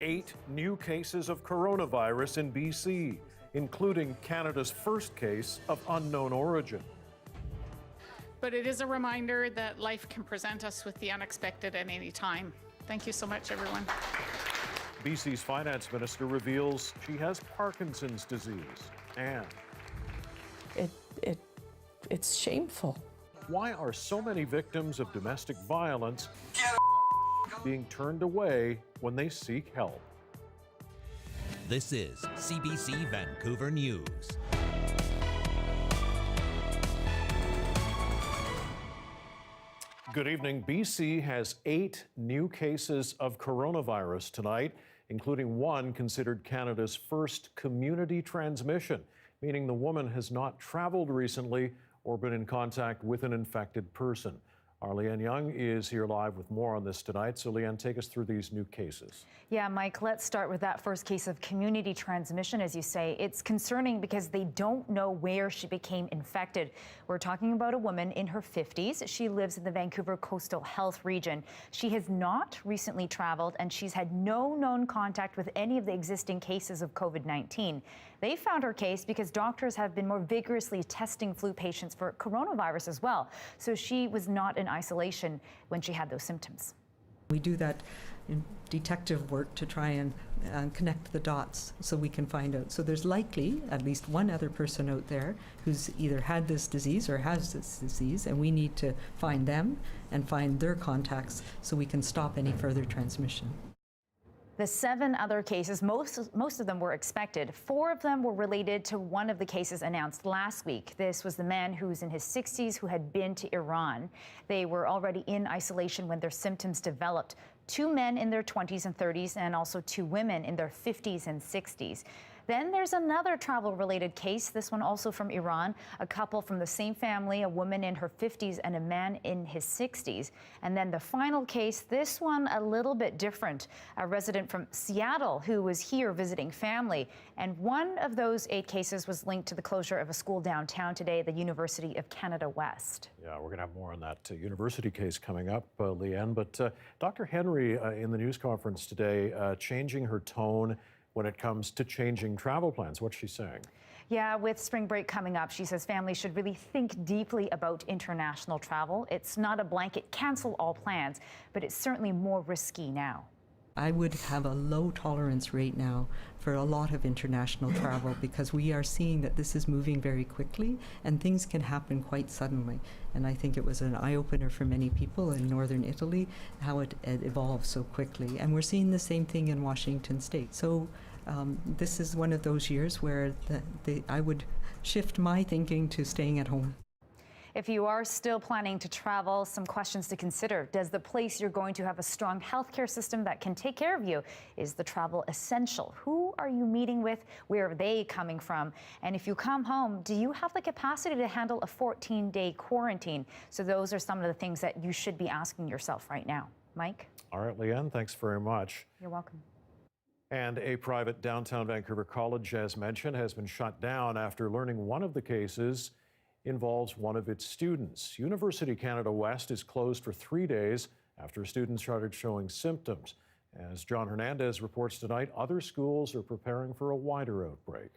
8 new cases of coronavirus in BC, including Canada's first case of unknown origin. But it is a reminder that life can present us with the unexpected at any time. Thank you so much, everyone. BC's finance minister reveals she has Parkinson's disease. And it's shameful. why are so many victims of domestic violence being turned away when they seek help? This is CBC Vancouver News. Good evening. BC has 8 new cases of coronavirus tonight, including one considered Canada's first community transmission, meaning the woman has not traveled recently or been in contact with an infected person. Our Leanne Young is here live with more on this tonight. So Leanne, take us through these new cases. Yeah, Mike, let's start with that first case of community transmission, as you say. It's concerning because they don't know where she became infected. We're talking about a woman in her 50s. She lives in the Vancouver Coastal Health region. She has not recently traveled, and she's had no known contact with any of the existing cases of COVID-19. They found her case because doctors have been more vigorously testing flu patients for coronavirus as well. So she was not in isolation when she had those symptoms. We do that in detective work to try and connect the dots so we can find out. So there's likely at least one other person out there who's either had this disease or has this disease, and we need to find them and find their contacts so we can stop any further transmission. The 7 other cases, most of them were expected. 4 of them were related to one of the cases announced last week. This was the man who's in his 60s who had been to Iran. They were already in isolation when their symptoms developed. 2 men in their 20s and 30s, and also 2 women in their 50s and 60s. Then there's another travel-related case, this one also from Iran, a couple from the same family, a woman in her 50s and a man in his 60s. And then the final case, this one a little bit different, a resident from Seattle who was here visiting family. And one of those 8 cases was linked to the closure of a school downtown today, the University of Canada West. Yeah, we're going to have more on that university case coming up, Leanne. But Dr. Henry, in the news conference today, changing her tone when it comes to changing travel plans. What's she saying? Yeah, with spring break coming up, she says families should really think deeply about international travel. It's not a blanket cancel all plans, but it's certainly more risky now. I would have a low tolerance rate now for a lot of international travel because we are seeing that this is moving very quickly and things can happen quite suddenly. And I think it was an eye-opener for many people in northern Italy, how it evolved so quickly. And we're seeing the same thing in Washington State. So this is one of those years where I would shift my thinking to staying at home. If you are still planning to travel, some questions to consider. Does the place you're going to have a strong healthcare system that can take care of you? Is the travel essential? Who are you meeting with? Where are they coming from? And if you come home, do you have the capacity to handle a 14-day quarantine? So those are some of the things that you should be asking yourself right now. Mike? All right, Leanne, thanks very much. You're welcome. And a private downtown Vancouver college, as mentioned, has been shut down after learning one of the cases involves one of its students. University Canada West is closed for 3 days after students started showing symptoms. As John Hernandez reports tonight, other schools are preparing for a wider outbreak.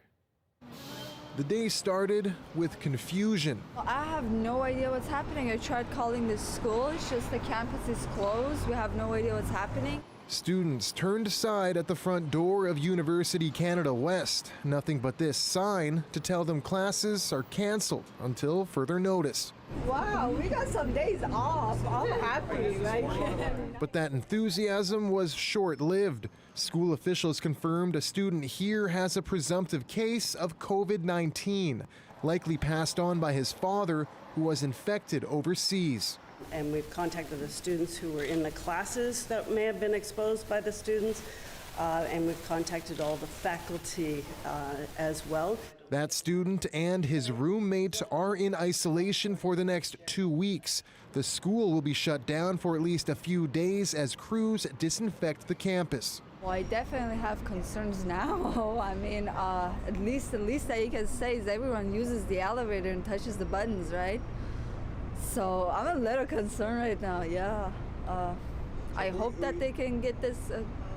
The day started with confusion. I have no idea what's happening. I tried calling the school. It's just the campus is closed. We have no idea what's happening. Students turned aside at the front door of University Canada West. Nothing but this sign to tell them classes are canceled until further notice. Wow, we got some days off. I'm happy. But that enthusiasm was short-lived. School officials confirmed a student here has a presumptive case of COVID-19, likely passed on by his father, who was infected overseas. And we've contacted the students who were in the classes that may have been exposed by the students, and we've contacted all the faculty as well. That student and his roommate are in isolation for the next 2 weeks. The school will be shut down for at least a few days as crews disinfect the campus. Well, I definitely have concerns now. I mean, at least that you can say is everyone uses the elevator and touches the buttons, right? So I'm a little concerned right now, yeah. I hope that they can get this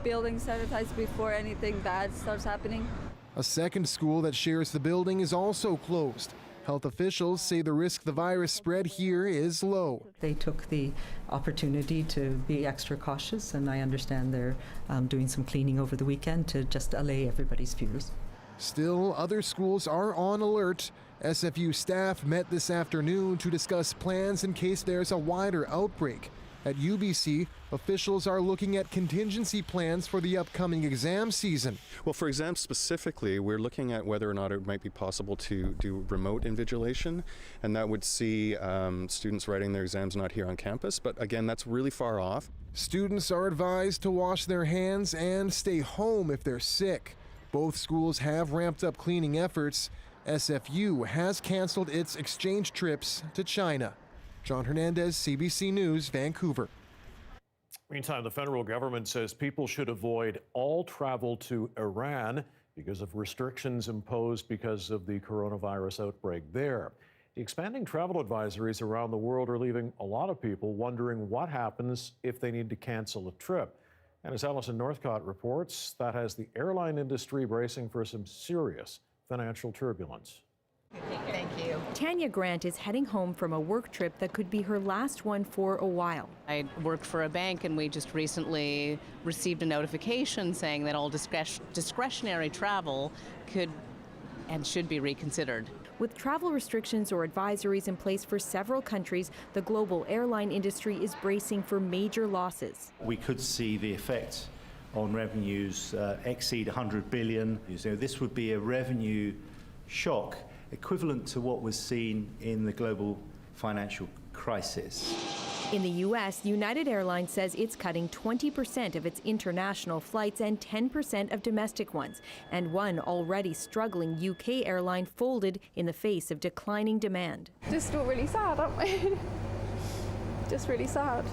building sanitized before anything bad starts happening. A second school that shares the building is also closed. Health officials say the risk the virus spread here is low. They took the opportunity to be extra cautious, and I understand they're doing some cleaning over the weekend to just allay everybody's fears. Still, other schools are on alert. SFU staff met this afternoon to discuss plans in case there's a wider outbreak. At UBC, officials are looking at contingency plans for the upcoming exam season. Well, for exams specifically, we're looking at whether or not it might be possible to do remote invigilation, and that would see students writing their exams not here on campus. But again, that's really far off. Students are advised to wash their hands and stay home if they're sick. Both schools have ramped up cleaning efforts. SFU has canceled its exchange trips to China. John Hernandez, CBC News, Vancouver. Meantime, the federal government says people should avoid all travel to Iran because of restrictions imposed because of the coronavirus outbreak there. The expanding travel advisories around the world are leaving a lot of people wondering what happens if they need to cancel a trip. And as Alison Northcott reports, that has the airline industry bracing for some serious financial turbulence. Thank you. Tanya Grant is heading home from a work trip that could be her last one for a while. I worked for a bank, and we just recently received a notification saying that all discretionary travel could and should be reconsidered. With travel restrictions or advisories in place for several countries, the global airline industry is bracing for major losses. We could see the effect on revenues exceed 100 billion. So this would be a revenue shock equivalent to what was seen in the global financial crisis. In the U.S., United Airlines says it's cutting 20% of its international flights and 10% of domestic ones. And one already struggling UK airline folded in the face of declining demand. Just feel really sad, aren't we? Just really sad.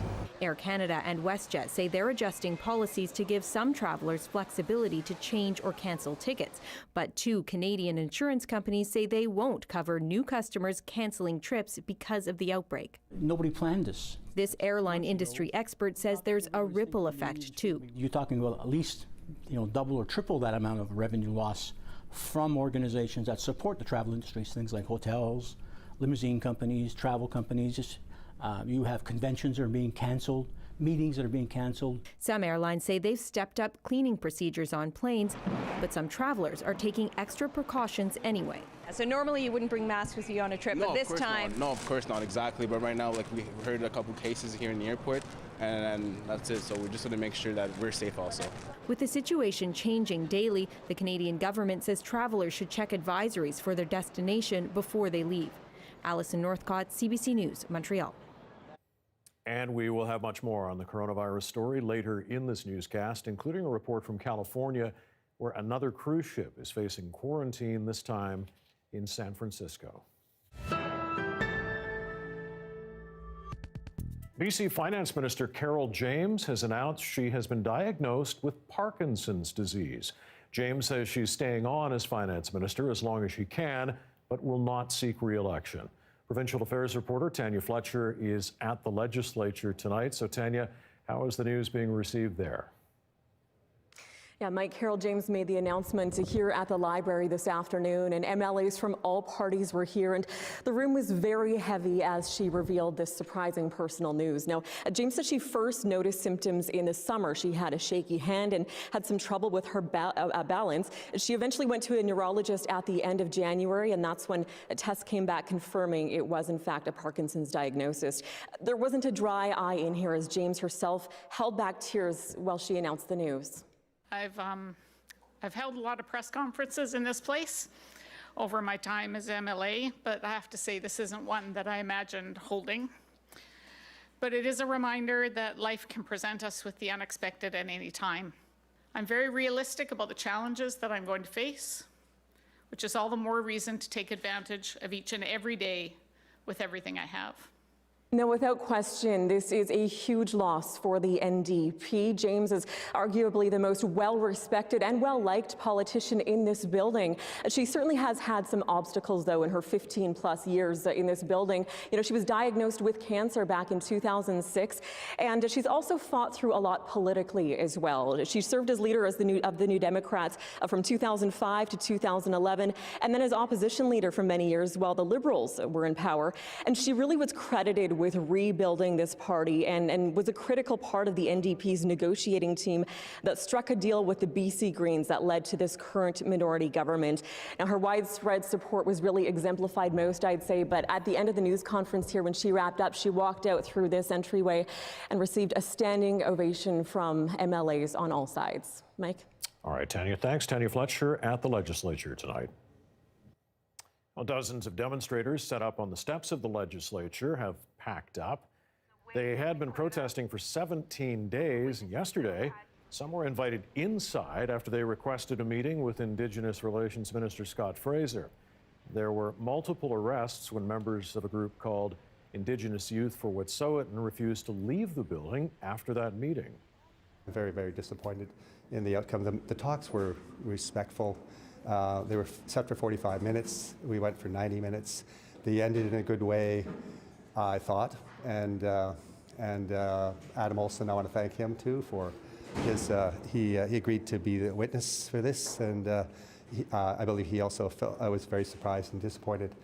Air Canada and WestJet say they're adjusting policies to give some travelers flexibility to change or cancel tickets. But two Canadian insurance companies say they won't cover new customers canceling trips because of the outbreak. Nobody planned this. This airline industry expert says there's a ripple effect, too. You're talking about at least, double or triple that amount of revenue loss from organizations that support the travel industries, things like hotels, limousine companies, travel companies. You have conventions that are being canceled, meetings that are being canceled. Some airlines say they've stepped up cleaning procedures on planes, but some travelers are taking extra precautions anyway. So normally you wouldn't bring masks with you on a trip, but this time... No, of course not, exactly. But right now, we heard a couple cases here in the airport, and that's it. So we're just going to make sure that we're safe also. With the situation changing daily, the Canadian government says travelers should check advisories for their destination before they leave. Alison Northcott, CBC News, Montreal. And we will have much more on the coronavirus story later in this newscast, including a report from California where another cruise ship is facing quarantine, this time in San Francisco. BC Finance Minister Carol James has announced she has been diagnosed with Parkinson's disease. James says she's staying on as finance minister as long as she can, but will not seek re-election. Provincial Affairs reporter Tanya Fletcher is at the legislature tonight. So Tanya, how is the news being received there? Yeah, Mike, Carol James made the announcement here at the library this afternoon, and MLAs from all parties were here, and the room was very heavy as she revealed this surprising personal news. Now, James said she first noticed symptoms in the summer. She had a shaky hand and had some trouble with her balance. She eventually went to a neurologist at the end of January, and that's when a test came back confirming it was, in fact, a Parkinson's diagnosis. There wasn't a dry eye in here as James herself held back tears while she announced the news. I've held a lot of press conferences in this place over my time as MLA, but I have to say this isn't one that I imagined holding. But it is a reminder that life can present us with the unexpected at any time. I'm very realistic about the challenges that I'm going to face, which is all the more reason to take advantage of each and every day with everything I have. Now, without question, this is a huge loss for the NDP. James is arguably the most well-respected and well-liked politician in this building. She certainly has had some obstacles, though, in her 15-plus years in this building. You know, she was diagnosed with cancer back in 2006, and she's also fought through a lot politically as well. She served as leader of the New Democrats from 2005 to 2011, and then as opposition leader for many years while the Liberals were in power. And she really was credited with rebuilding this party and was a critical part of the NDP's negotiating team that struck a deal with the BC Greens that led to this current minority government. Now, her widespread support was really exemplified most, I'd say, but at the end of the news conference here, when she wrapped up, she walked out through this entryway and received a standing ovation from MLAs on all sides. Mike? All right, Tanya, thanks. Tanya Fletcher at the legislature tonight. Well, dozens of demonstrators set up on the steps of the legislature have packed up. They had been protesting for 17 days, and yesterday, some were invited inside after they requested a meeting with Indigenous Relations Minister Scott Fraser. There were multiple arrests when members of a group called Indigenous Youth for Wet'suwet'en refused to leave the building after that meeting. Very, very disappointed in the outcome. The talks were respectful. They were set for 45 minutes. We went for 90 minutes. They ended in a good way, I thought. And Adam Olson, I want to thank him too for his, he agreed to be the witness for this. And I believe he also was very surprised and disappointed.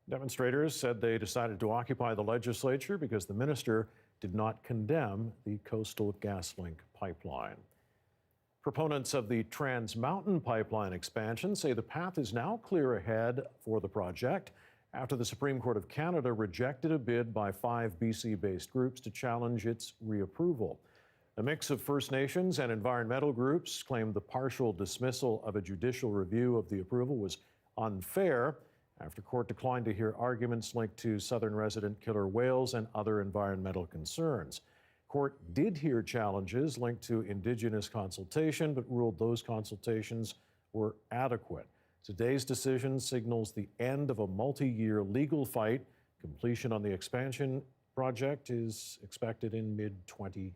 Demonstrators said they decided to occupy the legislature because the minister did not condemn the Coastal GasLink pipeline. Proponents of the Trans Mountain Pipeline expansion say the path is now clear ahead for the project after the Supreme Court of Canada rejected a bid by 5 BC-based groups to challenge its reapproval. A mix of First Nations and environmental groups claimed the partial dismissal of a judicial review of the approval was unfair after court declined to hear arguments linked to southern resident killer whales and other environmental concerns. Court did hear challenges linked to Indigenous consultation, but ruled those consultations were adequate. Today's decision signals the end of a multi-year legal fight. Completion on the expansion project is expected in mid-2022.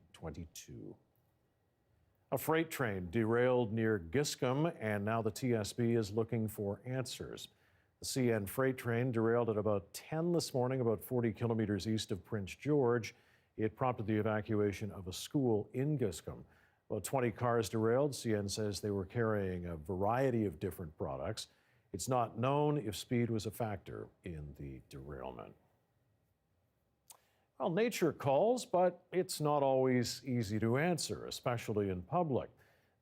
A freight train derailed near Giscombe, and now the TSB is looking for answers. The CN freight train derailed at about 10 this morning, about 40 kilometers east of Prince George. It prompted the evacuation of a school in Giscombe. About 20 cars derailed. CN says they were carrying a variety of different products. It's not known if speed was a factor in the derailment. Well, nature calls, but it's not always easy to answer, especially in public.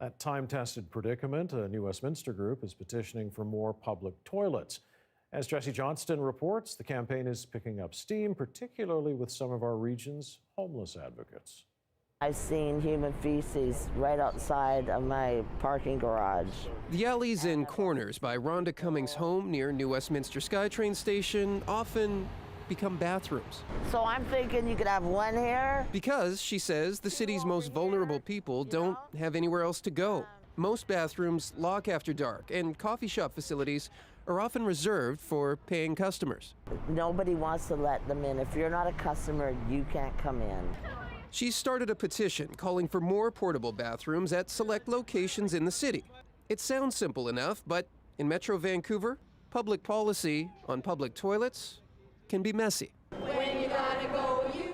That time-tested predicament, a New Westminster group is petitioning for more public toilets. As Jesse Johnston reports, the campaign is picking up steam, particularly with some of our region's homeless advocates. I've seen human feces right outside of my parking garage. The alleys and corners by Rhonda Cummings' home near New Westminster SkyTrain station often become bathrooms. So I'm thinking you could have one here? Because, she says, the city's most vulnerable people don't have anywhere else to go. Most bathrooms lock after dark, and coffee shop facilities are often reserved for paying customers. Nobody wants to let them in. If you're not a customer, you can't come in. She's started a petition calling for more portable bathrooms at select locations in the city. It sounds simple enough, but in Metro Vancouver, public policy on public toilets can be messy.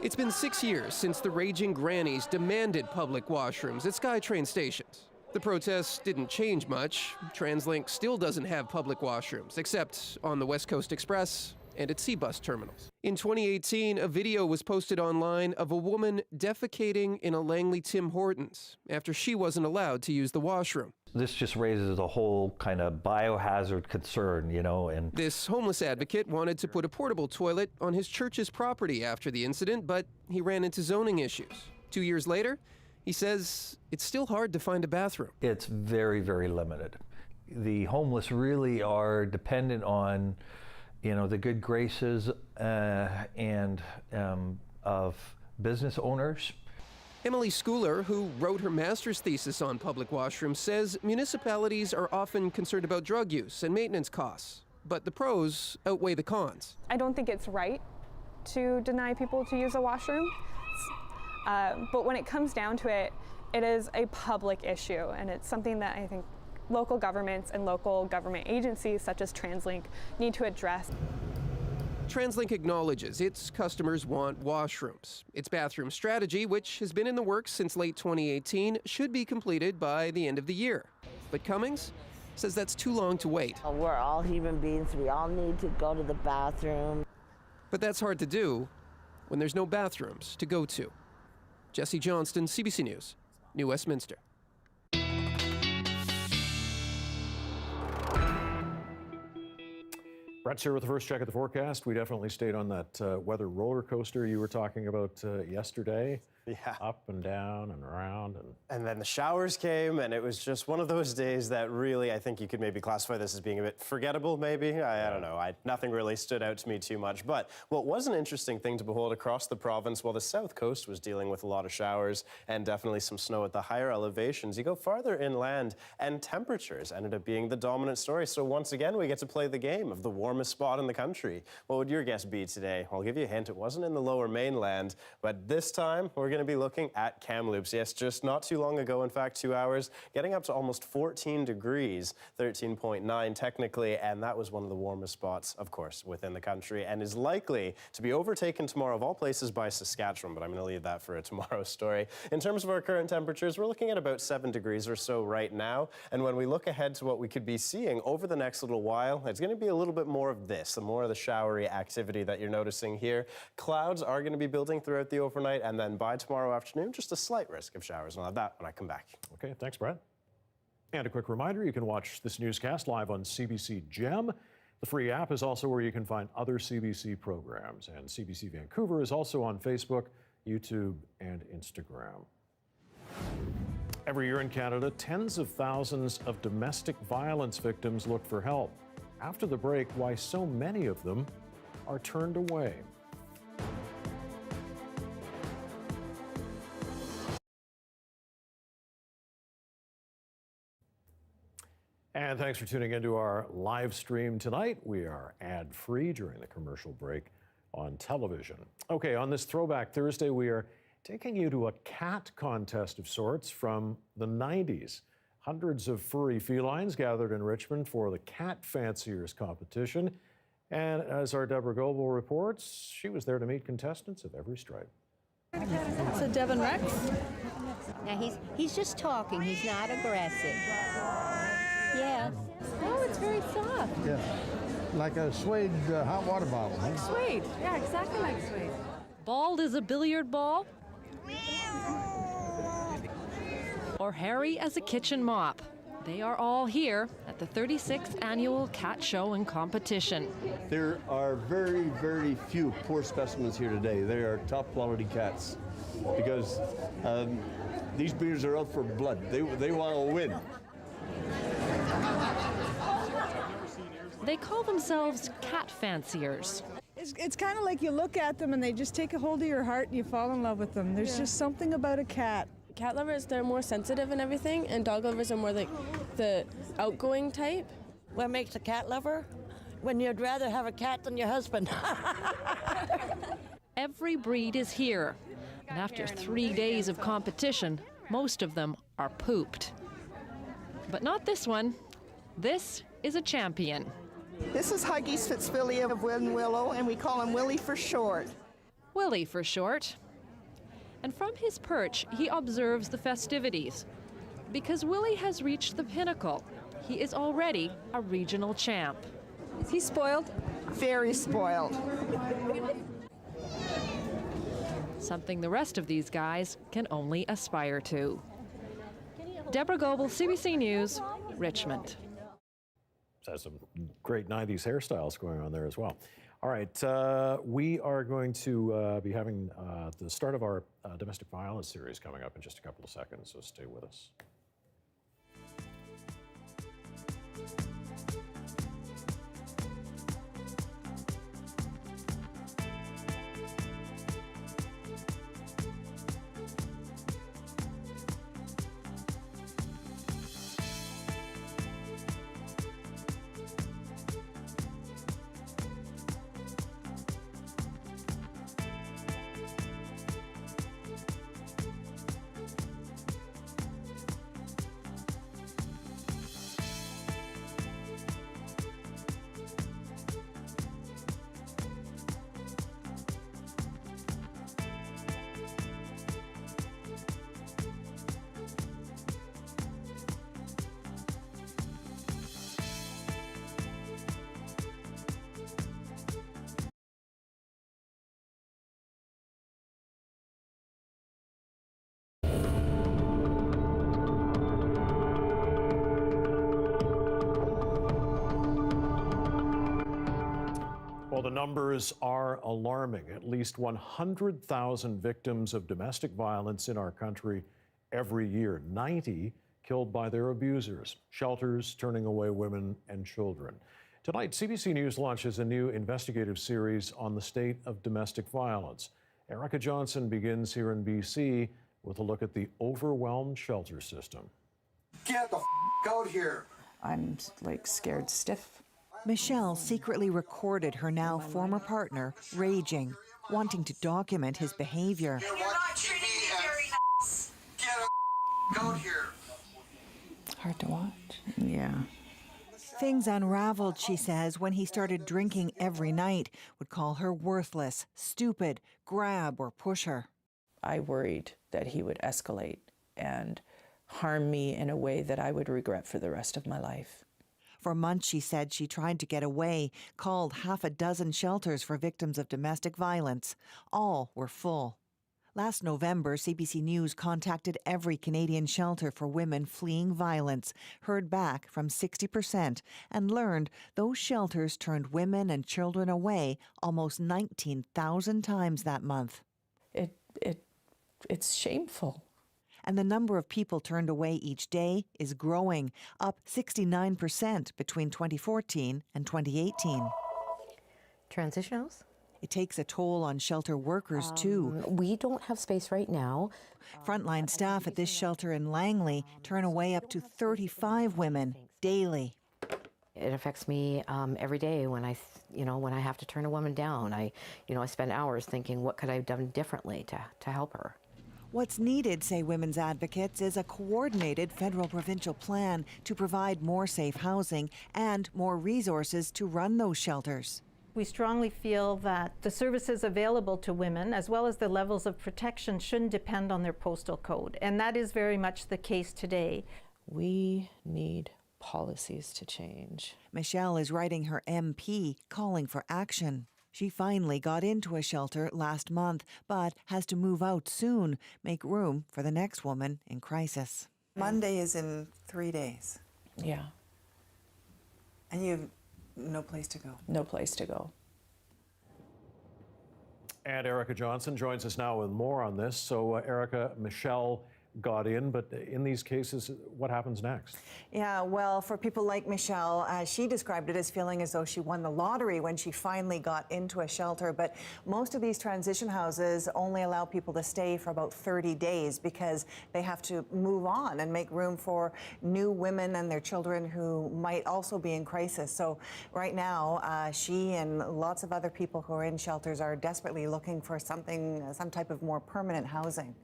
It's been 6 years since the raging grannies demanded public washrooms at SkyTrain stations. The protests didn't change much. TransLink still doesn't have public washrooms, except on the West Coast Express and at C-Bus terminals. In 2018, a video was posted online of a woman defecating in a Langley Tim Hortons after she wasn't allowed to use the washroom. This just raises a whole kind of biohazard concern, you know, and this homeless advocate wanted to put a portable toilet on his church's property after the incident, but he ran into zoning issues. 2 years later, he says it's still hard to find a bathroom. It's very, very limited. The homeless really are dependent on, you know, the good graces of business owners. Emily Schooler, who wrote her master's thesis on public washrooms, says municipalities are often concerned about drug use and maintenance costs, but the pros outweigh the cons. I don't think it's right to deny people to use a washroom. But when it comes down to it, it is a public issue, and it's something that I think local governments and local government agencies such as TransLink need to address. TransLink acknowledges its customers want washrooms. Its bathroom strategy, which has been in the works since late 2018, should be completed by the end of the year. But Cummings says that's too long to wait. We're all human beings. We all need to go to the bathroom. But that's hard to do when there's no bathrooms to go to. Jesse Johnston, CBC News, New Westminster. Brett's here with the first check of the forecast. We definitely stayed on that weather roller coaster you were talking about yesterday. Yeah. Up and down and around. And then the showers came, and it was just one of those days that really, I think you could maybe classify this as being a bit forgettable, maybe. I don't know. Nothing really stood out to me too much. But what was an interesting thing to behold across the province, while the south coast was dealing with a lot of showers and definitely some snow at the higher elevations, you go farther inland, and temperatures ended up being the dominant story. So once again, we get to play the game of the warmest spot in the country. What would your guess be today? I'll give you a hint. It wasn't in the lower mainland, but this time we're going to be looking at Kamloops. Yes, just not too long ago, in fact, 2 hours, getting up to almost 14 degrees, 13.9 technically, and that was one of the warmest spots, of course, within the country, and is likely to be overtaken tomorrow, of all places, by Saskatchewan, but I'm going to leave that for a tomorrow story. In terms of our current temperatures, we're looking at about 7 degrees or so right now, and when we look ahead to what we could be seeing over the next little while, it's going to be a little bit more of this, the more of the showery activity that you're noticing here. Clouds are going to be building throughout the overnight, and then by tomorrow afternoon, just a slight risk of showers. I'll have that when I come back. Okay, thanks, Brett. And a quick reminder, you can watch this newscast live on CBC Gem. The free app is also where you can find other CBC programs. And CBC Vancouver is also on Facebook, YouTube, and Instagram. Every year in Canada, tens of thousands of domestic violence victims look for help. After the break, why so many of them are turned away. And thanks for tuning into our live stream tonight. We are ad-free during the commercial break on television. Okay, on this Throwback Thursday, we are taking you to a cat contest of sorts from the 90s. Hundreds of furry felines gathered in Richmond for the Cat Fanciers competition. And as our Deborah Goebel reports, she was there to meet contestants of every stripe. So Devin Rex? Now he's just talking, he's not aggressive. Yes. Oh, it's very soft. Yeah, like a suede hot water bottle. Like suede. Yeah, exactly like suede. Bald as a billiard ball. Or hairy as a kitchen mop. They are all here at the 36th Annual Cat Show and Competition. There are very, very few poor specimens here today. They are top quality cats because these breeders are out for blood. They want to win. They call themselves cat fanciers. It's kind of like you look at them and they just take a hold of your heart and you fall in love with them. There's just something about a cat. Cat lovers, they're more sensitive and everything, and dog lovers are more like the outgoing type. What makes a cat lover? When you'd rather have a cat than your husband. Every breed is here. And after 3 days of competition, most of them are pooped. But not this one. This is a champion. This is Huggies Fitzbilly of Willow, and we call him Willie for short. Willie for short. And from his perch, he observes the festivities. Because Willie has reached the pinnacle, he is already a regional champ. Is he spoiled? Very spoiled. Something the rest of these guys can only aspire to. Deborah Goebel, CBC News, Richmond. Has some great 90s hairstyles going on there as well. All right, we are going to be having the start of our domestic violence series coming up in just a couple of seconds, so stay with us. Well, the numbers are alarming. At least 100,000 victims of domestic violence in our country every year, 90 killed by their abusers, shelters turning away women and children. Tonight, CBC News launches a new investigative series on the state of domestic violence. Erica Johnson begins here in BC with a look at the overwhelmed shelter system. Get the out here. I'm scared stiff. Michelle secretly recorded her now former partner raging, wanting to document his behavior. You're not treating me very nice. Get out here. Hard to watch. Yeah. Things unraveled, she says, when he started drinking every night, would call her worthless, stupid, grab or push her. I worried that he would escalate and harm me in a way that I would regret for the rest of my life. For months, she said, she tried to get away, called half a dozen shelters for victims of domestic violence. All were full. Last November, CBC News contacted every Canadian shelter for women fleeing violence, heard back from 60%, and learned those shelters turned women and children away almost 19,000 times that month. It's shameful. And the number of people turned away each day is growing, up 69% between 2014 and 2018. Transition house? It takes a toll on shelter workers, too. We don't have space right now. Frontline staff at this shelter in Langley turn away up to 35 women daily. It affects me every day when I have to turn a woman down. I spend hours thinking, what could I have done differently to help her? What's needed, say women's advocates, is a coordinated federal-provincial plan to provide more safe housing and more resources to run those shelters. We strongly feel that the services available to women, as well as the levels of protection, shouldn't depend on their postal code. And that is very much the case today. We need policies to change. Michelle is writing her MP, calling for action. She finally got into a shelter last month, but has to move out soon, make room for the next woman in crisis. Monday is in 3 days. Yeah. And you have no place to go. No place to go. And Erica Johnson joins us now with more on this. So, Erica, Michelle got in, but in these cases, what happens next? Yeah, well, for people like Michelle, she described it as feeling as though she won the lottery when she finally got into a shelter. But most of these transition houses only allow people to stay for about 30 days because they have to move on and make room for new women and their children who might also be in crisis. So right now, she and lots of other people who are in shelters are desperately looking for some type of more permanent housing.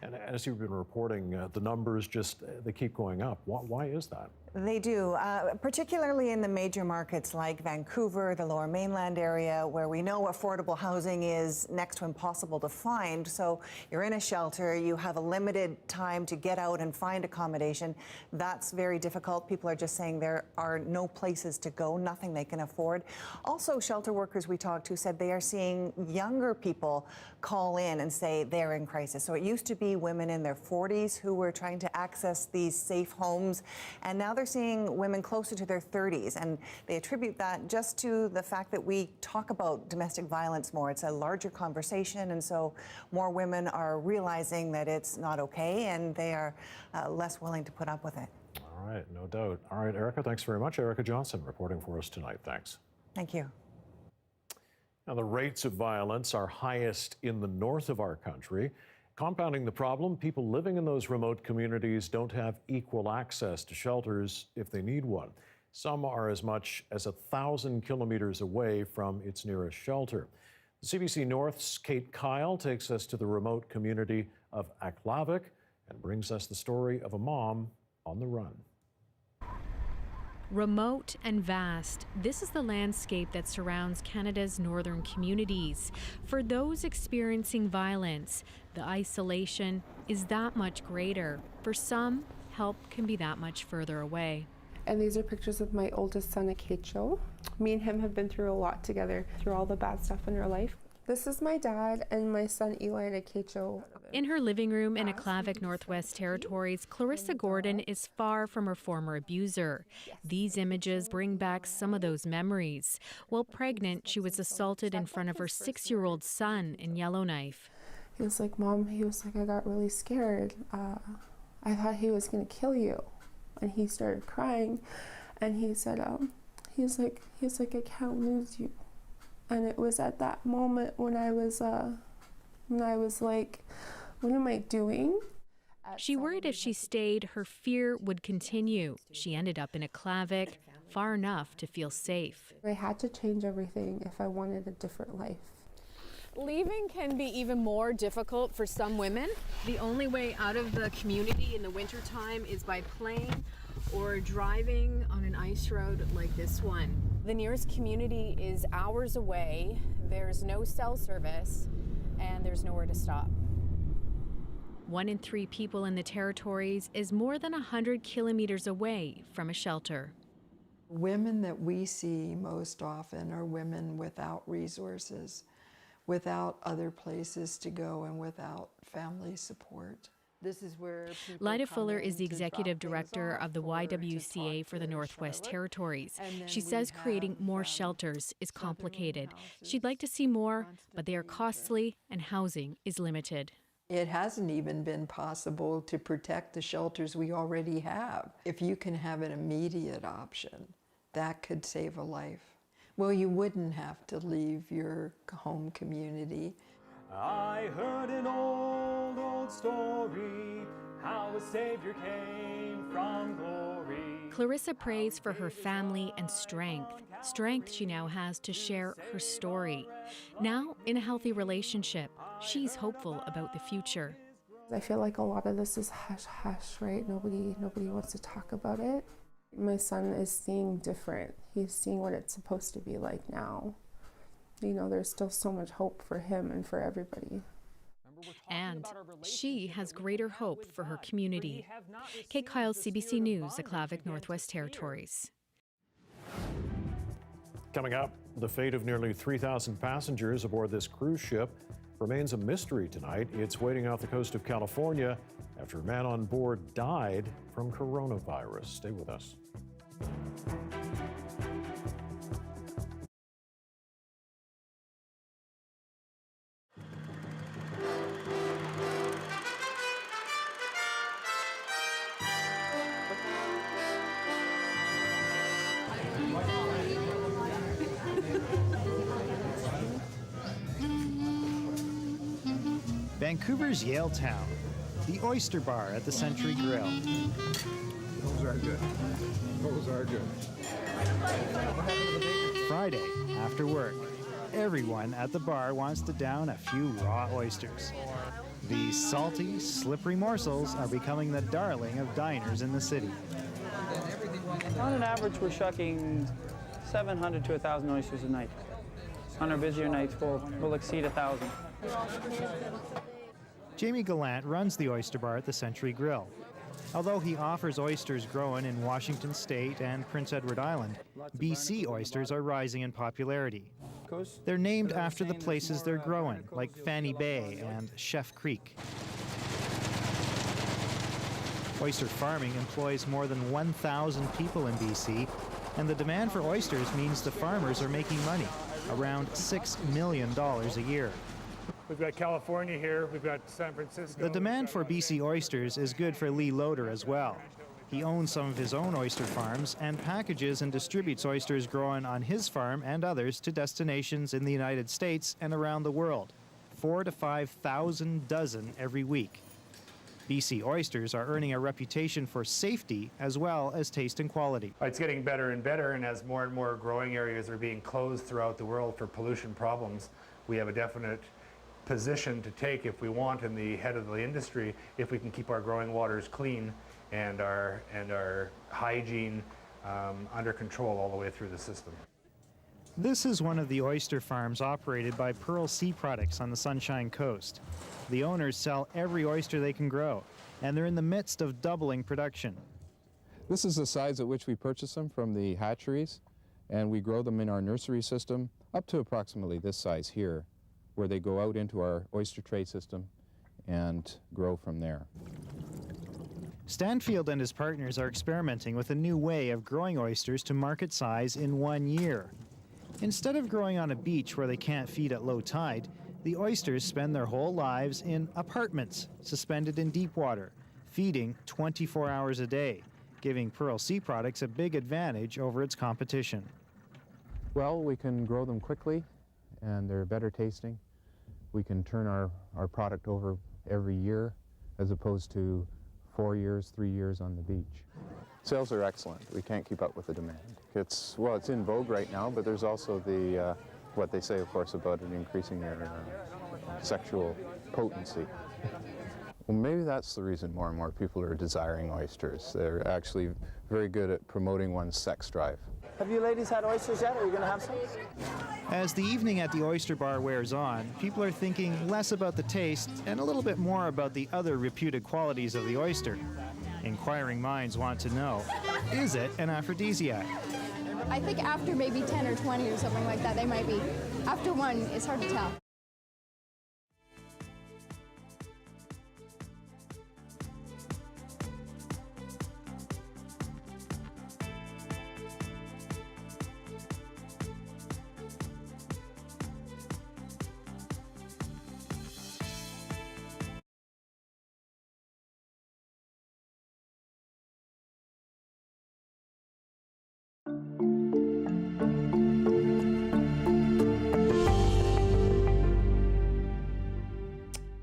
And as you've been reporting, the numbers they keep going up. Why is that? They do, particularly in the major markets like Vancouver, the Lower Mainland area, where we know affordable housing is next to impossible to find. So you're in a shelter, you have a limited time to get out and find accommodation. That's very difficult. People are just saying there are no places to go, nothing they can afford. Also, shelter workers we talked to said they are seeing younger people call in and say they're in crisis. So it used to be women in their 40s who were trying to access these safe homes, and now they're seeing women closer to their 30s, and they attribute that just to the fact that we talk about domestic violence more. It's a larger conversation, and so more women are realizing that it's not okay, and they are less willing to put up with it. All right, no doubt. All right, Erica, thanks very much. Erica Johnson reporting for us tonight. Thanks. Thank you. Now, the rates of violence are highest in the north of our country. Compounding the problem, people living in those remote communities don't have equal access to shelters if they need one. Some are as much as 1,000 kilometers away from its nearest shelter. CBC North's Kate Kyle takes us to the remote community of Aklavik and brings us the story of a mom on the run. Remote and vast, this is the landscape that surrounds Canada's northern communities. For those experiencing violence, the isolation is that much greater. For some, help can be that much further away. And these are pictures of my oldest son, Akecho. Me and him have been through a lot together, through all the bad stuff in our life. This is my dad and my son Eli and Akecho. In her living room in Aklavik, Northwest Territories, Clarissa Gordon is far from her former abuser. These images bring back some of those memories. While pregnant, she was assaulted in front of her 6-year-old son in Yellowknife. He was like, Mom, he was like, I got really scared. I thought he was going to kill you. And he started crying. And he said, he was like, I can't lose you. And it was at that moment when I was like, what am I doing? She worried if she stayed, her fear would continue. She ended up in Aklavik, far enough to feel safe. I had to change everything if I wanted a different life. Leaving can be even more difficult for some women. The only way out of the community in the wintertime is by plane or driving on an ice road like this one. The nearest community is hours away, there's no cell service, and there's nowhere to stop. 1 in 3 people in the territories is more than 100 kilometers away from a shelter. Women that we see most often are women without resources, without other places to go, and without family support. This is where Lyda Fuller is the executive director of the YWCA for the Northwest Territories. She says creating more shelters is complicated. She'd like to see more, but they are costly and housing is limited. It hasn't even been possible to protect the shelters we already have. If you can have an immediate option, that could save a life. Well, you wouldn't have to leave your home community. I heard an old story, how a Savior came from glory. Clarissa prays for her family and strength she now has to share her story. Now, in a healthy relationship, she's hopeful about the future. I feel like a lot of this is hush-hush, right? Nobody wants to talk about it. My son is seeing different. He's seeing what it's supposed to be like now. You know, there's still so much hope for him and for everybody. And she has greater hope for her community. Kate Kyle, CBC News, Aklavik, Northwest Territories. Coming up, the fate of nearly 3,000 passengers aboard this cruise ship remains a mystery tonight. It's waiting off the coast of California after a man on board died from coronavirus. Stay with us. Vancouver's Yaletown, the Oyster Bar at the Century Grill. Those are good. Those are good. Friday, after work, everyone at the bar wants to down a few raw oysters. These salty, slippery morsels are becoming the darling of diners in the city. On an average, we're shucking 700 to 1,000 oysters a night. On our busier nights, we'll exceed 1,000. Jamie Gallant runs the Oyster Bar at the Century Grill. Although he offers oysters grown in Washington State and Prince Edward Island, BC oysters are rising in popularity. They're named after the places they're grown, like Fanny Bay and Chef Creek. Oyster farming employs more than 1,000 people in BC, and the demand for oysters means the farmers are making money, around $6 million a year. We've got California here, we've got San Francisco. The demand for BC oysters is good for Lee Loader as well. He owns some of his own oyster farms and packages and distributes oysters grown on his farm and others to destinations in the United States and around the world, 4,000 to 5,000 dozen every week. BC oysters are earning a reputation for safety as well as taste and quality. It's getting better and better, and as more and more growing areas are being closed throughout the world for pollution problems, we have a definite position to take if we want in the head of the industry, if we can keep our growing waters clean and our hygiene under control all the way through the system. This is one of the oyster farms operated by Pearl Sea Products on the Sunshine Coast. The owners sell every oyster they can grow, and they're in the midst of doubling production. This is the size at which we purchase them from the hatcheries, and we grow them in our nursery system up to approximately this size here. where they go out into our oyster tray system and grow from there. Stanfield and his partners are experimenting with a new way of growing oysters to market size in 1 year. Instead of growing on a beach where they can't feed at low tide, the oysters spend their whole lives in apartments, suspended in deep water, feeding 24 hours a day, giving Pearl Sea Products a big advantage over its competition. Well, we can grow them quickly, and they're better tasting. We can turn our product over every year, as opposed to 4 years, 3 years on the beach. Sales are excellent. We can't keep up with the demand. It's in vogue right now, but there's also the, what they say, of course, about it increasing their sexual potency. Well, maybe that's the reason more and more people are desiring oysters. They're actually very good at promoting one's sex drive. Have you ladies had oysters yet? Are you going to have some? As the evening at the oyster bar wears on, people are thinking less about the taste and a little bit more about the other reputed qualities of the oyster. Inquiring minds want to know, is it an aphrodisiac? I think after maybe 10 or 20 or something like that, they might be. After 1, it's hard to tell.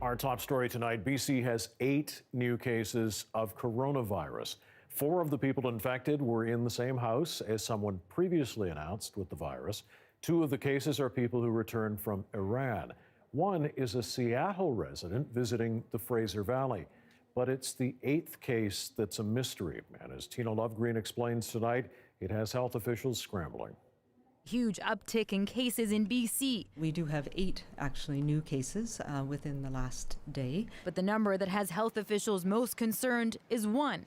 Our top story tonight, BC has 8 new cases of coronavirus. 4 of the people infected were in the same house as someone previously announced with the virus. 2 of the cases are people who returned from Iran. 1 is a Seattle resident visiting the Fraser Valley. But it's the 8th case that's a mystery. And as Tina Lovegreen explains tonight, it has health officials scrambling. Huge uptick in cases in BC. We do have 8 actually new cases within the last day. But the number that has health officials most concerned is one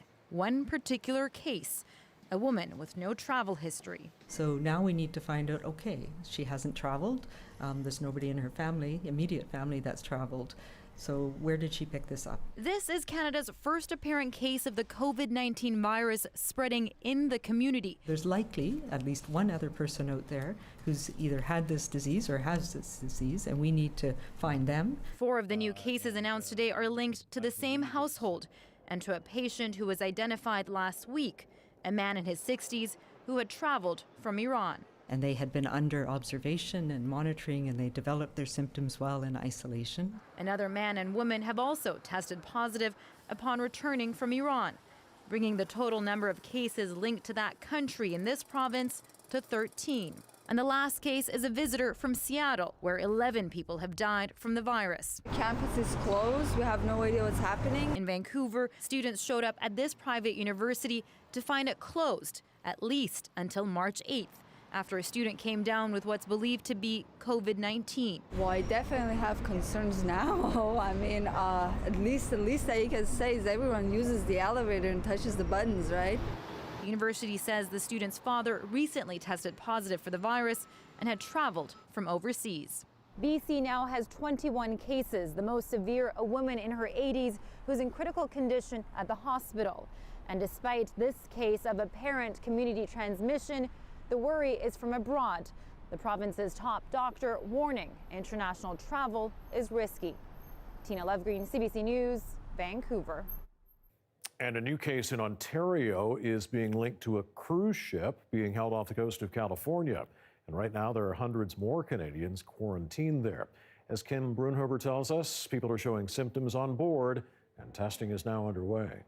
particular case, a woman with no travel history. So now we need to find out, okay, she hasn't traveled. There's nobody in her family, immediate family, that's traveled. So where did she pick this up? This is Canada's first apparent case of the COVID-19 virus spreading in the community. There's likely at least one other person out there who's either had this disease or has this disease, and we need to find them. 4 of the new cases announced today are linked to the same household and to a patient who was identified last week, a man in his 60s who had traveled from Iran. And they had been under observation and monitoring, and they developed their symptoms while in isolation. Another man and woman have also tested positive upon returning from Iran, bringing the total number of cases linked to that country in this province to 13. And the last case is a visitor from Seattle, where 11 people have died from the virus. Campus is closed. We have no idea what's happening. In Vancouver, students showed up at this private university to find it closed, at least until March 8th. After a student came down with what's believed to be COVID-19. Well, I definitely have concerns now. I mean, at least that you can say is everyone uses the elevator and touches the buttons, right? The university says the student's father recently tested positive for the virus and had traveled from overseas. BC now has 21 cases, the most severe, a woman in her 80s who's in critical condition at the hospital. And despite this case of apparent community transmission, the worry is from abroad. The province's top doctor warning international travel is risky. Tina Lovegreen, CBC News, Vancouver. And a new case in Ontario is being linked to a cruise ship being held off the coast of California. And right now there are hundreds more Canadians quarantined there. As Kim Brunhuber tells us, people are showing symptoms on board and testing is now underway.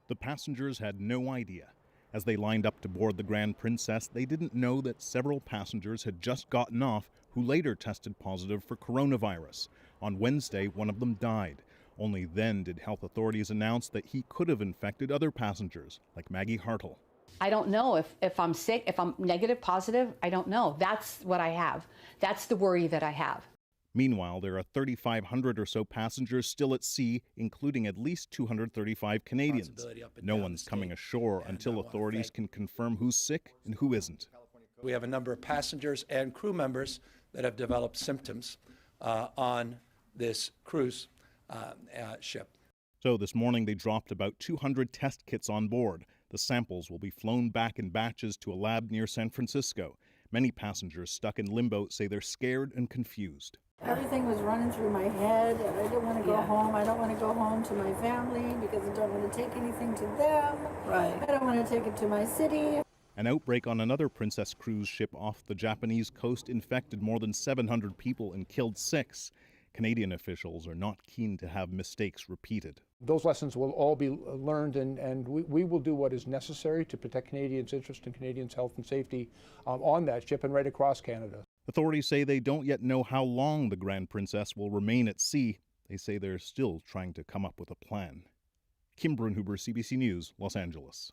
The passengers had no idea. As they lined up to board the Grand Princess, they didn't know that several passengers had just gotten off who later tested positive for coronavirus. On Wednesday, one of them died. Only then did health authorities announce that he could have infected other passengers, like Maggie Hartle. I don't know if I'm sick, if I'm negative, positive, I don't know. That's what I have. That's the worry that I have. Meanwhile, there are 3,500 or so passengers still at sea, including at least 235 Canadians. No one's coming ashore until authorities can confirm who's sick and who isn't. We have a number of passengers and crew members that have developed symptoms. on this cruise ship. So this morning they dropped about 200 test kits on board. The samples will be flown back in batches to a lab near San Francisco. Many passengers stuck in limbo say they're scared and confused. Everything was running through my head, and I didn't want to go home. I don't want to go home to my family because I don't want to take anything to them. Right. I don't want to take it to my city. An outbreak on another Princess cruise ship off the Japanese coast infected more than 700 people and killed 6. Canadian officials are not keen to have mistakes repeated. Those lessons will all be learned, and we will do what is necessary to protect Canadians' interest and Canadians' health and safety on that ship and right across Canada. Authorities say they don't yet know how long the Grand Princess will remain at sea. They say they're still trying to come up with a plan. Kim Brunhuber, CBC News, Los Angeles.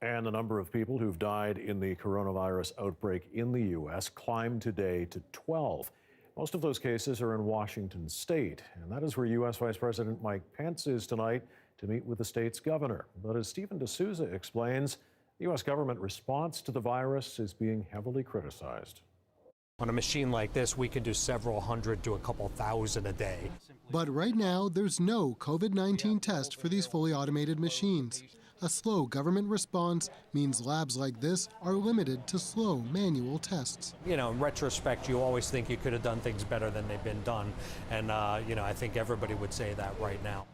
And the number of people who've died in the coronavirus outbreak in the U.S. climbed today to 12. Most of those cases are in Washington state, and that is where U.S. Vice President Mike Pence is tonight to meet with the state's governor. But as Stephen D'Souza explains, the U.S. government response to the virus is being heavily criticized. On a machine like this, we can do several hundred to a couple thousand a day. But right now, there's no COVID-19 test for these fully automated machines. A slow government response means labs like this are limited to slow manual tests. You know, in retrospect, you always think you could have done things better than they've been done. And, you know, I think everybody would say that right now.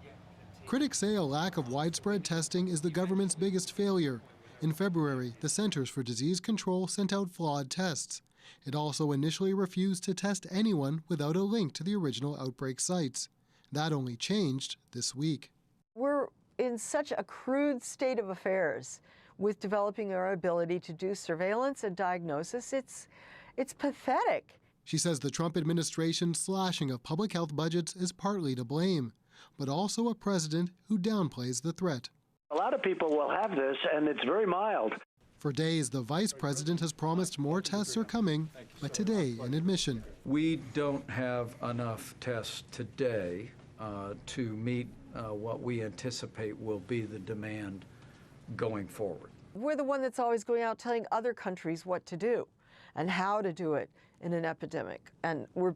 Critics say a lack of widespread testing is the government's biggest failure. In February, the Centers for Disease Control sent out flawed tests. It also initially refused to test anyone without a link to the original outbreak sites. That only changed this week. We're in such a crude state of affairs with developing our ability to do surveillance and diagnosis. It's pathetic. She says the Trump administration's slashing of public health budgets is partly to blame, but also a president who downplays the threat. A lot of people will have this, and it's very mild. For days, the vice president has promised more tests are coming, but today, an admission. We don't have enough tests today to meet what we anticipate will be the demand going forward. We're the one that's always going out telling other countries what to do and how to do it in an epidemic, and we're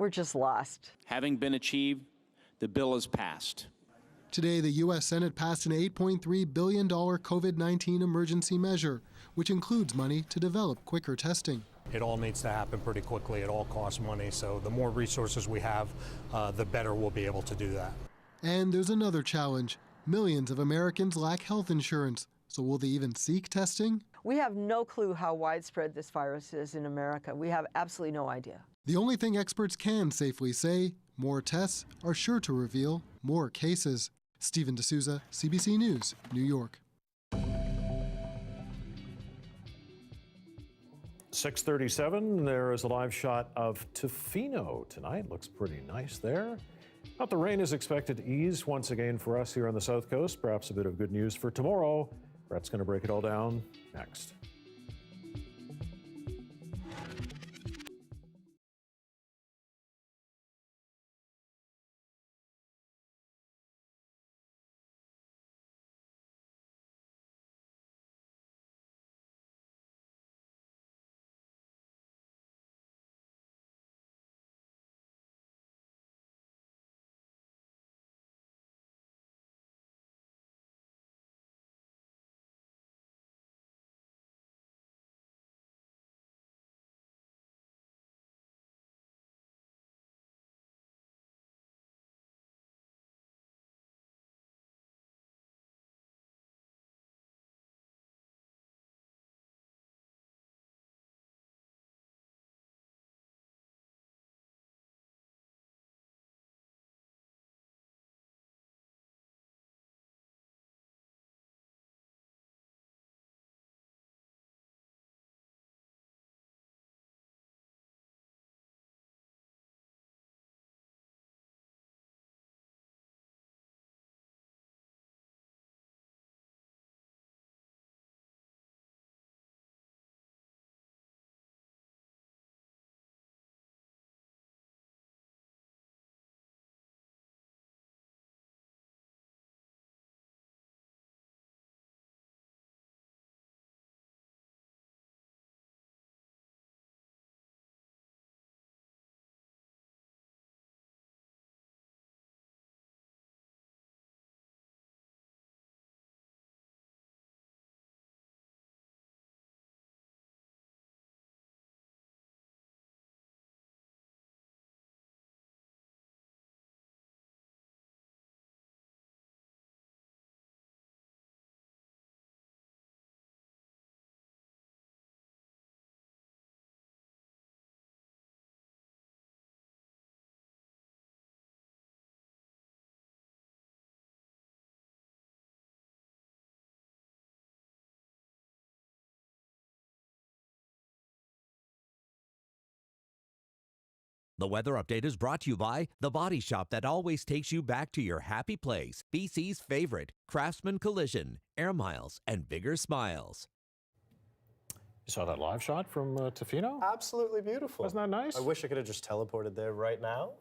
just lost. Having been achieved, the bill is passed. Today, the U.S. Senate passed an $8.3 billion COVID-19 emergency measure, which includes money to develop quicker testing. It all needs to happen pretty quickly. It all costs money. So the more resources we have, the better we'll be able to do that. And there's another challenge. Millions of Americans lack health insurance. So will they even seek testing? We have no clue how widespread this virus is in America. We have absolutely no idea. The only thing experts can safely say, more tests are sure to reveal more cases. Stephen D'Souza, CBC News, New York. 6:37, there is a live shot of Tofino tonight. Looks pretty nice there. But the rain is expected to ease once again for us here on the South Coast. Perhaps a bit of good news for tomorrow. Brett's going to break it all down next. The weather update is brought to you by The Body Shop that always takes you back to your happy place. BC's favorite, Craftsman Collision, Air Miles, and Bigger Smiles. You saw that live shot from Tofino? Absolutely beautiful. Wasn't that nice? I wish I could have just teleported there right now.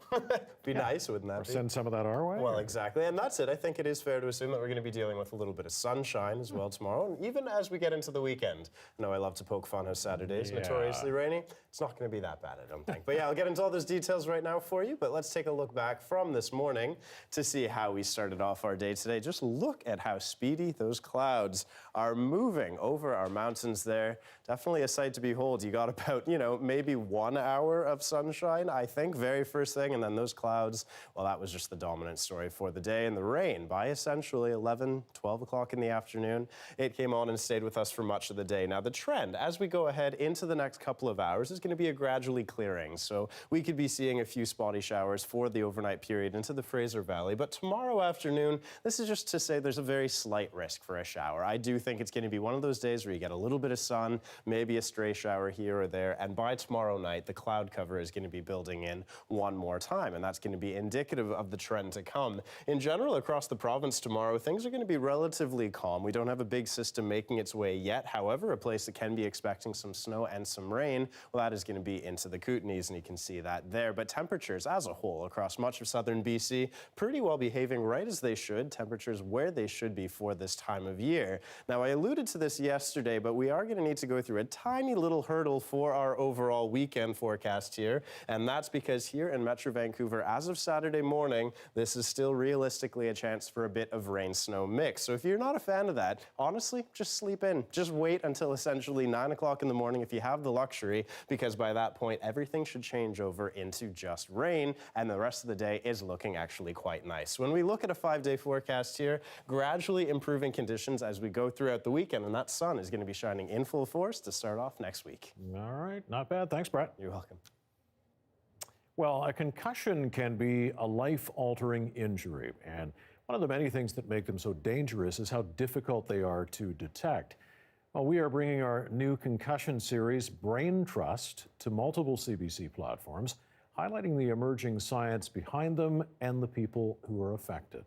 Be nice, wouldn't that Or be? send some of that our way? Well, exactly. And that's it. I think it is fair to assume that we're going to be dealing with a little bit of sunshine as well tomorrow, and even as we get into the weekend. I know I love to poke fun how Saturday's notoriously rainy. It's not going to be that bad, I don't think. But yeah, I'll get into all those details right now for you, but let's take a look back from this morning to see how we started off our day today. Just look at how speedy those clouds are moving over our mountains there. Definitely a sight to behold. You got about, maybe 1 hour of sunshine, I think, very first thing, and then those clouds, well, that was just the dominant story for the day. And the rain, by essentially 11, 12 o'clock in the afternoon, it came on and stayed with us for much of the day. Now, the trend, as we go ahead into the next couple of hours, is going to be a gradually clearing. So we could be seeing a few spotty showers for the overnight period into the Fraser Valley. But tomorrow afternoon, this is just to say there's a very slight risk for a shower. I do think it's going to be one of those days where you get a little bit of sun, maybe a stray shower here or there, and by tomorrow night, the cloud cover is going to be building in one more time, and that's going to be indicative of the trend to come. In general, across the province tomorrow, things are going to be relatively calm. We don't have a big system making its way yet. However, a place that can be expecting some snow and some rain, well, that is going to be into the Kootenays, and you can see that there. But temperatures as a whole across much of southern BC, pretty well behaving right as they should. Temperatures where they should be for this time of year. Now, I alluded to this yesterday, but we are going to need to go through a tiny little hurdle for our overall weekend forecast here, and that's because here in Metro Vancouver, as of Saturday morning, this is still realistically a chance for a bit of rain-snow mix. So if you're not a fan of that, honestly, just sleep in. Just wait until essentially 9 o'clock in the morning if you have the luxury, because by that point, everything should change over into just rain, and the rest of the day is looking actually quite nice. When we look at a 5-day forecast here, gradually improving conditions as we go throughout the weekend, and that sun is going to be shining in full force to start off next week. All right, not bad. Thanks, Brett. You're welcome. Well, a concussion can be a life-altering injury, and one of the many things that make them so dangerous is how difficult they are to detect. Well, we are bringing our new concussion series, Brain Trust, to multiple CBC platforms, highlighting the emerging science behind them and the people who are affected.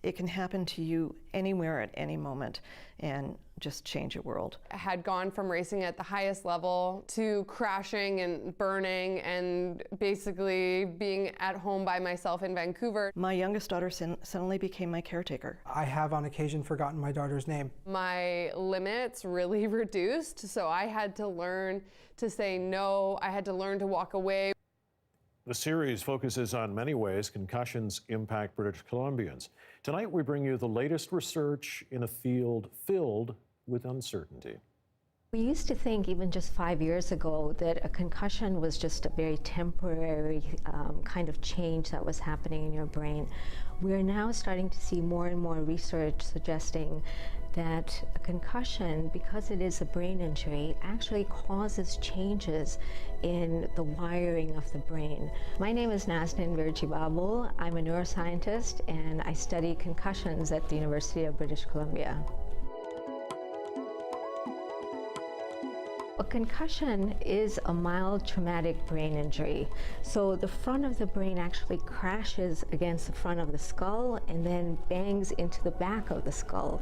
It can happen to you anywhere at any moment and just change your world. I had gone from racing at the highest level to crashing and burning and basically being at home by myself in Vancouver. My youngest daughter suddenly became my caretaker. I have on occasion forgotten my daughter's name. My limits really reduced, so I had to learn to say no. I had to learn to walk away. The series focuses on many ways concussions impact British Columbians. Tonight, we bring you the latest research in a field filled with uncertainty. We used to think even just 5 years ago that a concussion was just a very temporary kind of change that was happening in your brain. We're now starting to see more and more research suggesting that a concussion, because it is a brain injury, actually causes changes in the wiring of the brain. My name is Nazanin Virjibabu. I'm a neuroscientist and I study concussions at the University of British Columbia. A concussion is a mild traumatic brain injury. So the front of the brain actually crashes against the front of the skull and then bangs into the back of the skull.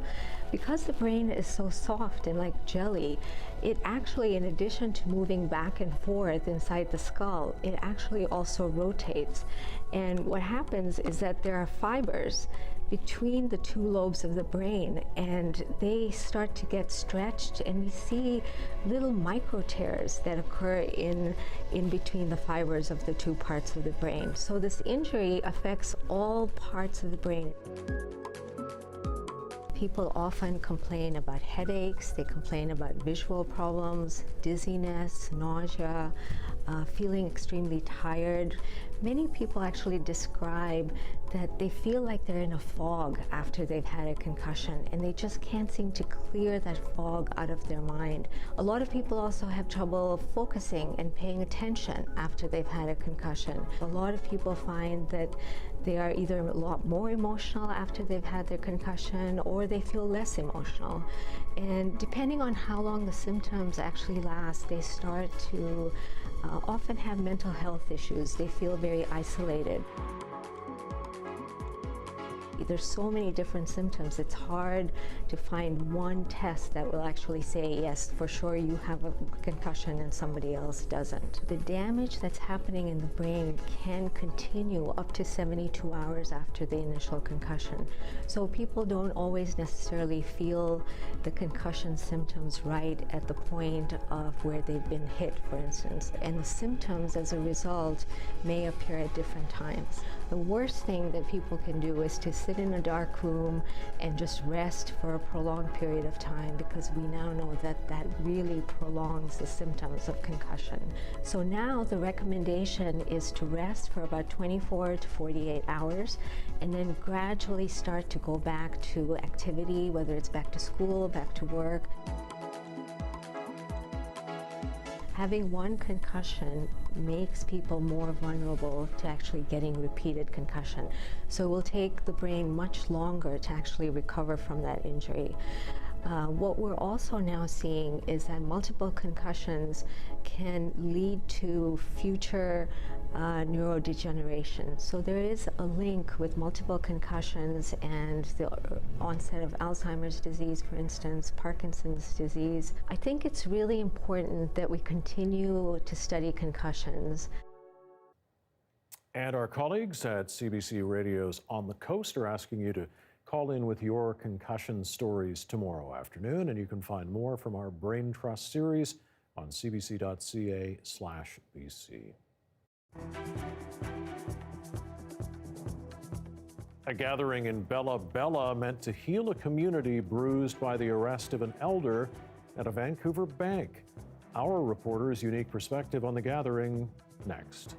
Because the brain is so soft and like jelly, it actually, in addition to moving back and forth inside the skull, it actually also rotates. And what happens is that there are fibers between the two lobes of the brain, and they start to get stretched, and we see little micro tears that occur in between the fibers of the two parts of the brain. So this injury affects all parts of the brain. People often complain about headaches, they complain about visual problems, dizziness, nausea, feeling extremely tired. Many people actually describe that they feel like they're in a fog after they've had a concussion, and they just can't seem to clear that fog out of their mind. A lot of people also have trouble focusing and paying attention after they've had a concussion. A lot of people find that They are either a lot more emotional after they've had their concussion, or they feel less emotional. And depending on how long the symptoms actually last, they start to often have mental health issues. They feel very isolated. There's so many different symptoms, it's hard to find one test that will actually say, yes, for sure you have a concussion and somebody else doesn't. The damage that's happening in the brain can continue up to 72 hours after the initial concussion. So people don't always necessarily feel the concussion symptoms right at the point of where they've been hit, for instance. And the symptoms as a result may appear at different times. The worst thing that people can do is to sit in a dark room and just rest for a prolonged period of time, because we now know that that really prolongs the symptoms of concussion. So now the recommendation is to rest for about 24 to 48 hours and then gradually start to go back to activity, whether it's back to school, back to work. Having one concussion makes people more vulnerable to actually getting repeated concussion. So it will take the brain much longer to actually recover from that injury. What we're also now seeing is that multiple concussions can lead to future neurodegeneration. So there is a link with multiple concussions and the onset of Alzheimer's disease, for instance, Parkinson's disease. I think it's really important that we continue to study concussions. And our colleagues at CBC Radio's On the Coast are asking you to call in with your concussion stories tomorrow afternoon, and you can find more from our Brain Trust series on cbc.ca/BC. A gathering in Bella Bella meant to heal a community bruised by the arrest of an elder at a Vancouver bank. Our reporter's unique perspective on the gathering next.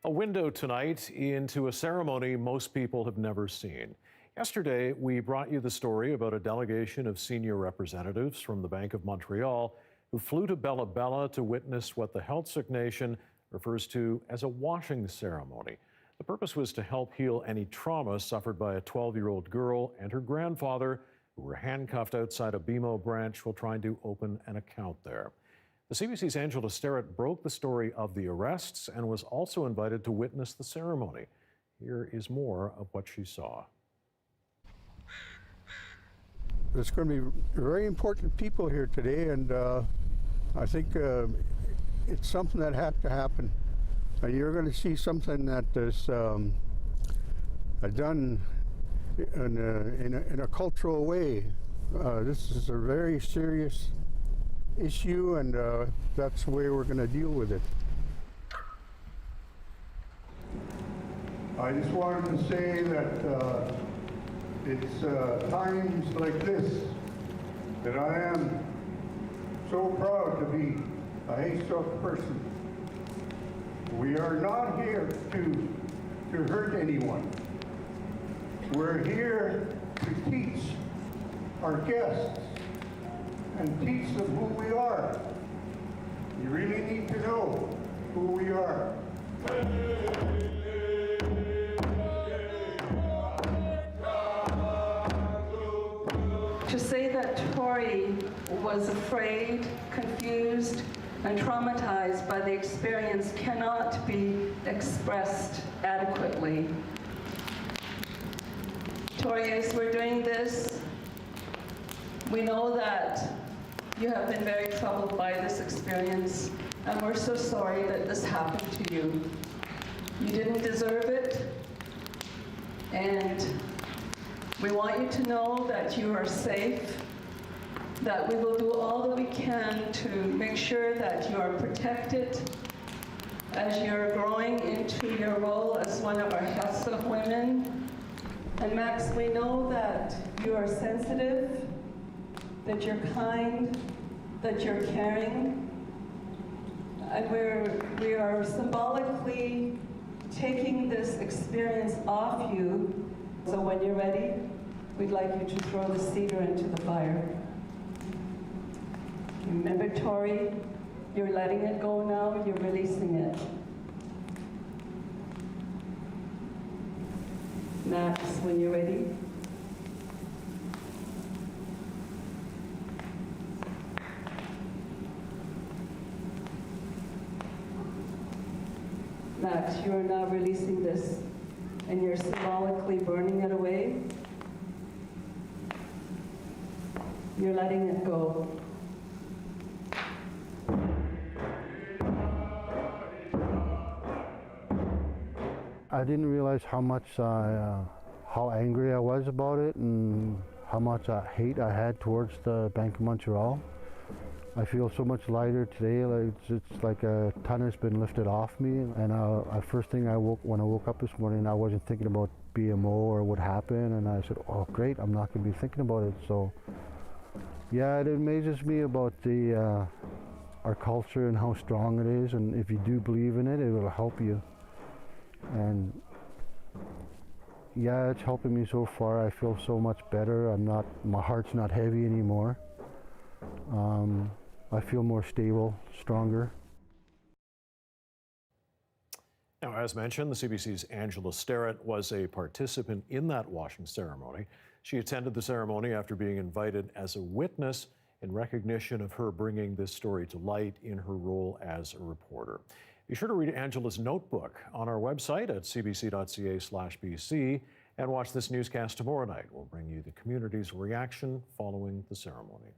A window tonight into a ceremony most people have never seen. Yesterday, we brought you the story about a delegation of senior representatives from the Bank of Montreal who flew to Bella Bella to witness what the Healtsick Nation refers to as a washing ceremony. The purpose was to help heal any trauma suffered by a 12-year-old girl and her grandfather, who were handcuffed outside a BMO branch while trying to open an account there. The CBC's Angela Sterrett broke the story of the arrests and was also invited to witness the ceremony. Here is more of what she saw. There's going to be very important people here today, and I think it's something that had to happen. You're going to see something that is done in a cultural way. This is a very serious issue, and that's the way we're going to deal with it. I just wanted to say that it's times like this that I am so proud to be a Haystok person. We are not here to hurt anyone. We're here to teach our guests and teach them who we are. You really need to know who we are. To say that Tori was afraid, confused, and traumatized by the experience cannot be expressed adequately. Tori, as we're doing this, we know that you have been very troubled by this experience, and we're so sorry that this happened to you. You didn't deserve it, and we want you to know that you are safe, that we will do all that we can to make sure that you are protected as you're growing into your role as one of our Healtsick women. And Max, we know that you are sensitive, that you're kind, that you're caring, and we are symbolically taking this experience off you. So when you're ready, we'd like you to throw the cedar into the fire. Remember, Tori, you're letting it go now, you're releasing it. Max, when you're ready. Max, you are now releasing this, and you're symbolically burning it away. You're letting it go. I didn't realize how angry I was about it and how much hate I had towards the Bank of Montreal. I feel so much lighter today. It's like a ton has been lifted off me. And first thing when I woke up this morning, I wasn't thinking about BMO or what happened. And I said, oh great, I'm not going to be thinking about it. So yeah, it amazes me about our culture and how strong it is. And if you do believe in it, it will help you. And yeah, it's helping me so far. I feel so much better. My heart's not heavy anymore. I feel more stable, stronger. Now, as mentioned, the CBC's Angela Sterrett was a participant in that washing ceremony. She attended the ceremony after being invited as a witness in recognition of her bringing this story to light in her role as a reporter. Be sure to read Angela's notebook on our website at cbc.ca/BC and watch this newscast tomorrow night. We'll bring you the community's reaction following the ceremony.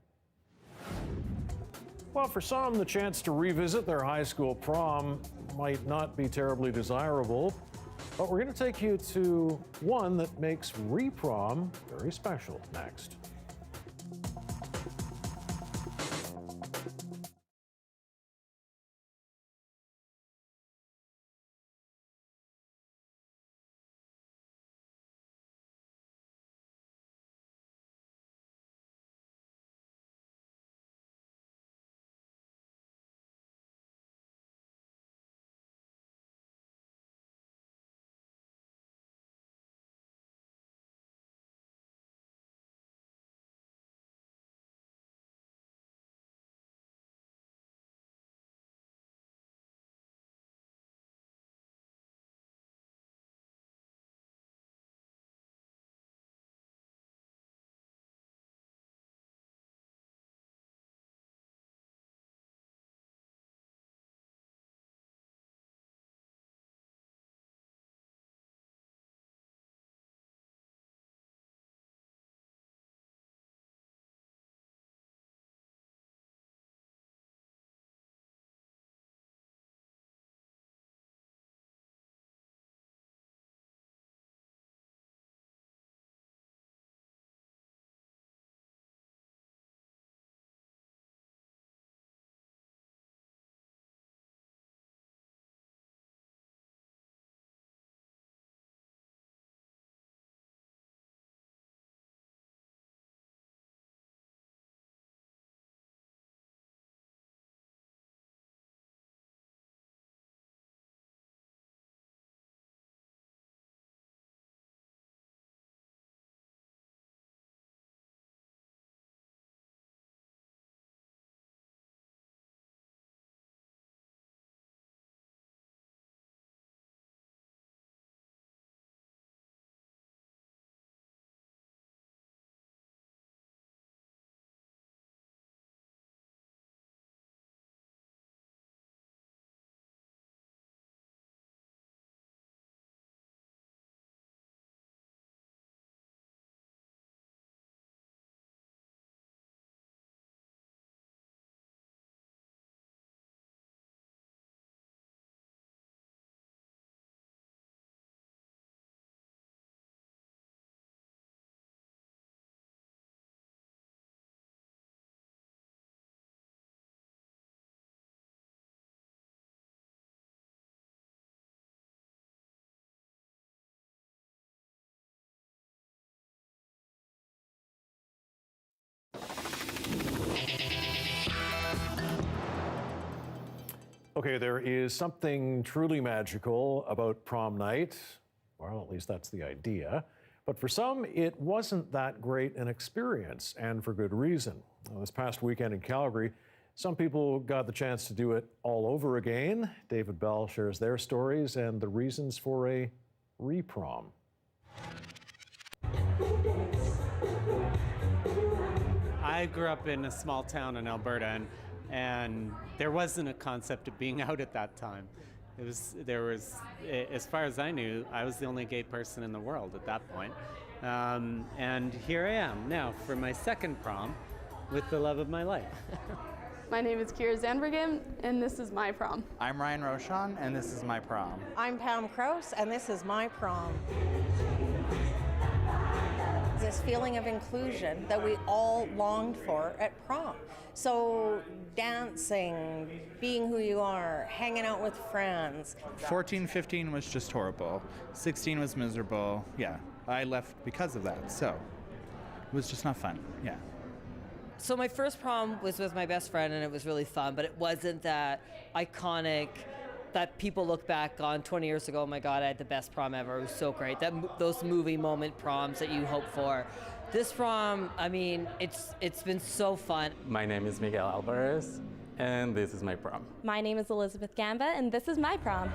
Well, for some, the chance to revisit their high school prom might not be terribly desirable, but we're going to take you to one that makes re-prom very special next. Okay, there is something truly magical about prom night. Well, at least that's the idea. But for some, it wasn't that great an experience, and for good reason. Well, this past weekend in Calgary, some people got the chance to do it all over again. David Bell shares their stories and the reasons for a re-prom. I grew up in a small town in Alberta, and there wasn't a concept of being out at that time. As far as I knew, I was the only gay person in the world at that point. And here I am now for my second prom with the love of my life. My name is Kira Zandbergen, and this is my prom. I'm Ryan Rochon, and this is my prom. I'm Pam Krause, and this is my prom. This feeling of inclusion that we all longed for at prom. So dancing, being who you are, hanging out with friends. 14, 15 was just horrible. 16 was miserable. Yeah, I left because of that, so it was just not fun, yeah. So my first prom was with my best friend, and it was really fun, but it wasn't that iconic that people look back on 20 years ago, oh my God, I had the best prom ever. It was so great. Those movie moment proms that you hope for. This prom, I mean, it's been so fun. My name is Miguel Alvarez, and this is my prom. My name is Elizabeth Gamba, and this is my prom.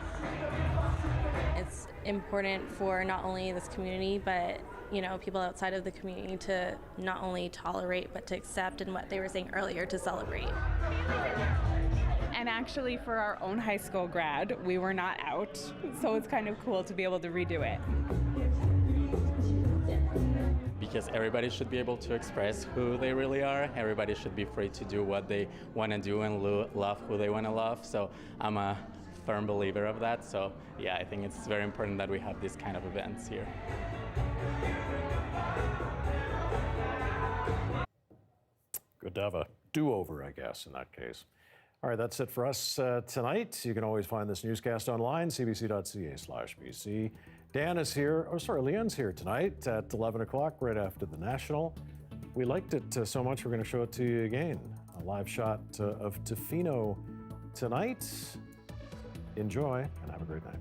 It's important for not only this community, but people outside of the community to not only tolerate, but to accept, and what they were saying earlier, to celebrate. And actually, for our own high school grad, we were not out, so it's kind of cool to be able to redo it. Because everybody should be able to express who they really are. Everybody should be free to do what they want to do and love who they want to love. So I'm a firm believer of that. So yeah, I think it's very important that we have these kind of events here. Good to have a do-over, I guess, in that case. All right, that's it for us tonight. You can always find this newscast online, cbc.ca/BC. Dan is here, Leon's here tonight at 11 o'clock, right after the National. We liked it so much, we're going to show it to you again. A live shot of Tofino tonight. Enjoy, and have a great night.